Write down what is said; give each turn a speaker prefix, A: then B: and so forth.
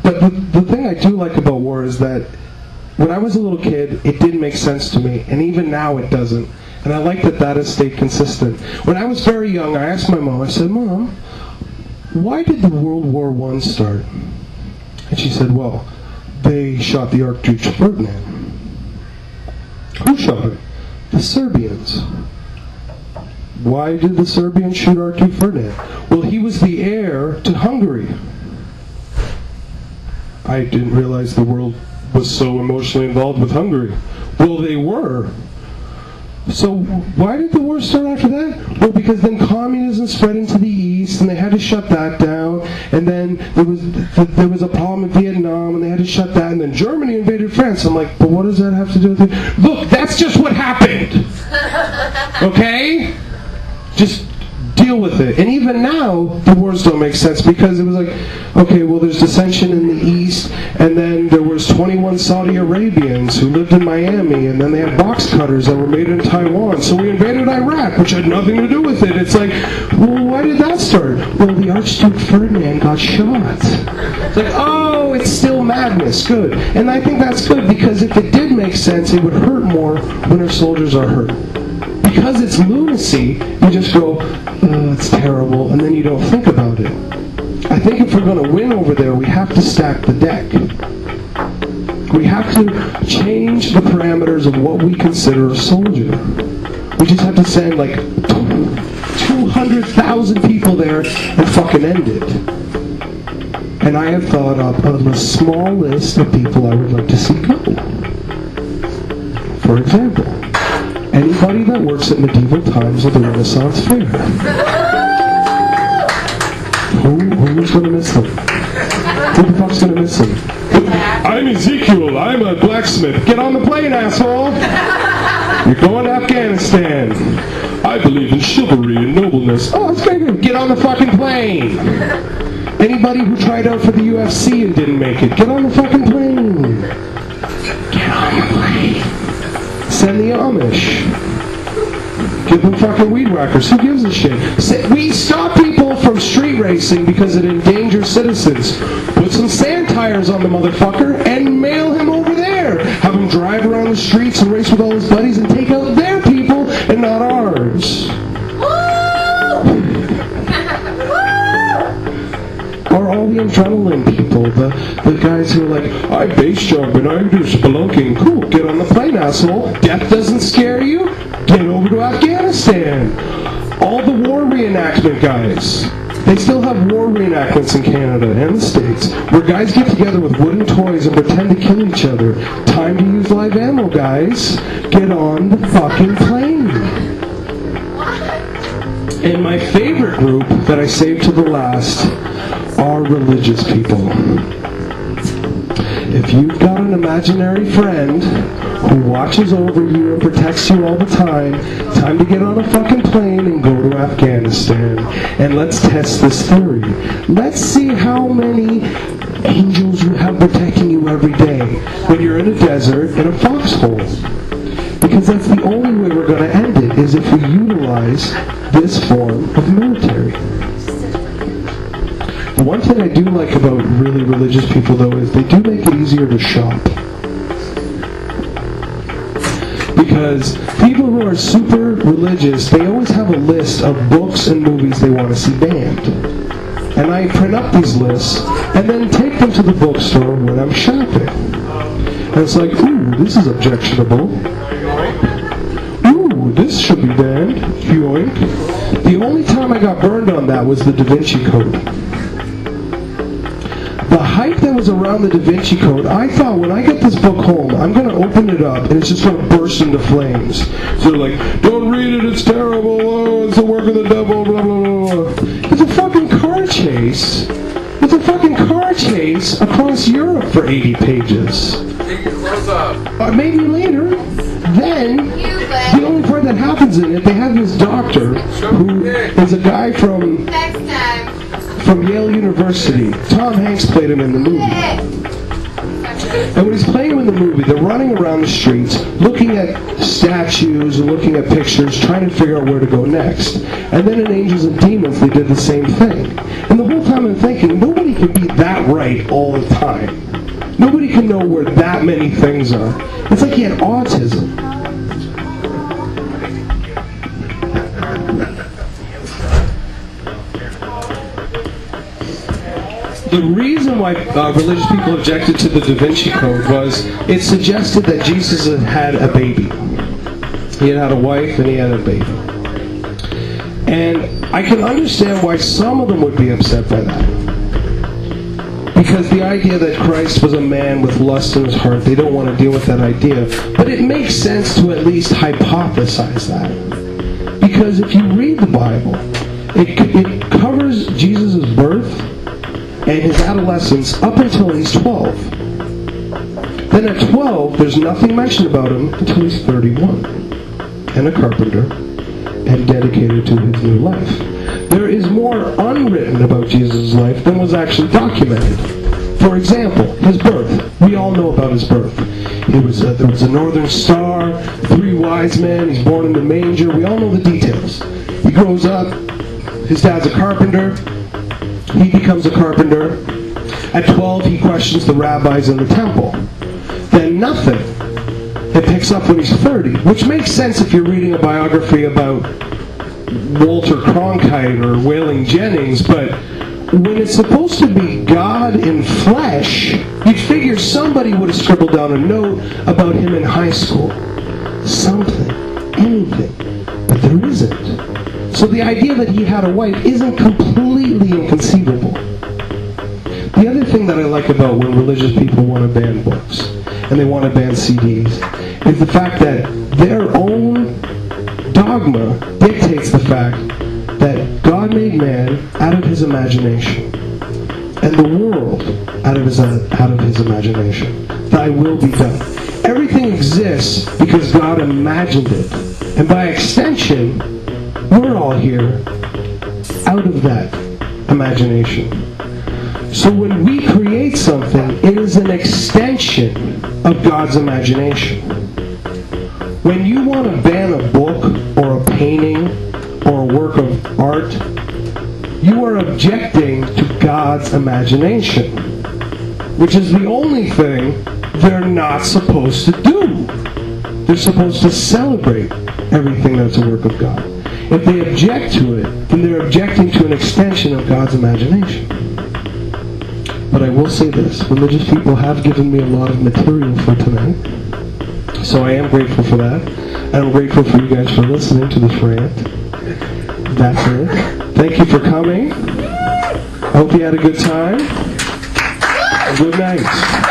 A: But the thing I do like about war is that when I was a little kid, it didn't make sense to me, and even now it doesn't. And I like that that has stayed consistent. When I was very young, I asked my mom, I said, Mom, why did the World War I start? And she said, well, they shot the Archduke Ferdinand. Who shot him? The Serbians. Why did the Serbians shoot Archduke Ferdinand? Well, he was the heir to Hungary. I didn't realize the world was so emotionally involved with Hungary. Well, they were. So why did the war start after that? Well, because then communism spread into the East, and they had to shut that down. And then there was a problem in Vietnam, and they had to shut that. And then Germany invaded France. I'm like, but what does that have to do with it? Look, that's just what happened. Okay? Just deal with it. And even now, the wars don't make sense, because it was like, okay, well, there's dissension in the East, and then there was 21 Saudi Arabians who lived in Miami, and then they had box cutters that were made in Taiwan, so we invaded Iraq, which had nothing to do with it. It's like, well, why did that start? Well, the Archduke Ferdinand got shot. It's like, oh, it's still madness. Good. And I think that's good, because if it did make sense, it would hurt more when our soldiers are hurt. Because it's lunacy, you just go, it's terrible, and then you don't think about it. I think if we're going to win over there, we have to stack the deck. We have to change the parameters of what we consider a soldier. We just have to send like 200,000 people there and fucking end it. And I have thought up a small list of people I would like to see go. For example, anybody that works at medieval times or the Renaissance Fair. Who's going to miss them? Who the fuck's going to miss them? I'm Ezekiel. I'm a blacksmith. Get on the plane, asshole. You're going to Afghanistan. I believe in chivalry and nobleness. Oh, it's great. Get on the fucking plane. Anybody who tried out for the UFC and didn't make it, get on the fucking plane. Get on the plane. Send the Amish. Give them fucking weed whackers. Who gives a shit? We stop people from street racing because it endangers citizens. Put some sand tires on the motherfucker and mail him over there. Have him drive around the streets and race with all his buddies and take out their people and not ours. Or all the adrenaline people, the guys who are like, I base jump and I do spelunking. Cool, get on the plane, asshole. Death doesn't scare you? Get over to Afghanistan. All the war reenactment guys. They still have war reenactments in Canada and the States, where guys get together with wooden toys and pretend to kill each other. Time to use live ammo, guys. Get on the fucking plane. And my favorite group that I saved to the last are religious people. If you've got an imaginary friend who watches over you and protects you all the time to get on a fucking plane and go to Afghanistan. And let's test this theory. Let's see how many angels you have protecting you every day when you're in a desert in a foxhole. Because that's the only way we're going to end it, is if we utilize this form of military. The one thing I do like about really religious people, though, is they do make it easier to shop. Because people who are super religious, they always have a list of books and movies they want to see banned. And I print up these lists and then take them to the bookstore when I'm shopping. And it's like, ooh, this is objectionable. Ooh, this should be banned. Yoink. The only time I got burned on that was the Da Vinci Code. The hype that was around the Da Vinci Code, I thought when I get this book home, I'm going to open it up and it's just going to burst into flames. So they're like, don't read it, it's terrible, oh, it's the work of the devil, blah, blah, blah. It's a fucking car chase. It's a fucking car chase across Europe for 80 pages.
B: Take your clothes off.
A: Maybe later. Then, the only part that happens in it, they have this doctor who is a guy from Yale University. Tom Hanks played him in the movie. And when he's playing him in the movie, they're running around the streets, looking at statues and looking at pictures, trying to figure out where to go next. And then in Angels and Demons, they did the same thing. And the whole time I'm thinking, nobody can be that right all the time. Nobody can know where that many things are. It's like he had autism. The reason why religious people objected to the Da Vinci Code was it suggested that Jesus had a baby. He had a wife and he had a baby. And I can understand why some of them would be upset by that. Because the idea that Christ was a man with lust in his heart, they don't want to deal with that idea. But it makes sense to at least hypothesize that. Because if you read the Bible, it covers Jesus' birth and his adolescence up until he's 12. Then at 12, there's nothing mentioned about him until he's 31, and a carpenter, and dedicated to his new life. There is more unwritten about Jesus' life than was actually documented. For example, his birth. We all know about his birth. There was a northern star, 3 wise men, he's born in the manger. We all know the details. He grows up, his dad's a carpenter, he becomes a carpenter. At 12, he questions the rabbis in the temple. Then nothing. It picks up when he's 30, which makes sense if you're reading a biography about Walter Cronkite or Waylon Jennings, but when it's supposed to be God in flesh, you'd figure somebody would have scribbled down a note about him in high school. Something. Anything. But there isn't. So the idea that he had a wife isn't completely inconceivable. The other thing that I like about when religious people want to ban books, and they want to ban CDs, is the fact that their own dogma dictates the fact that God made man out of his imagination, and the world out of his imagination. Thy will be done. Everything exists because God imagined it, and by extension, we're all here out of that imagination. So when we create something, it is an extension of God's imagination. When you want to ban a book or a painting or a work of art, you are objecting to God's imagination, which is the only thing they're not supposed to do. They're supposed to celebrate everything that's a work of God. If they object to it, then they're objecting to an extension of God's imagination. But I will say this, religious people have given me a lot of material for tonight, so I am grateful for that. And I'm grateful for you guys for listening to this rant. That's it. Thank you for coming. I hope you had a good time. Good night.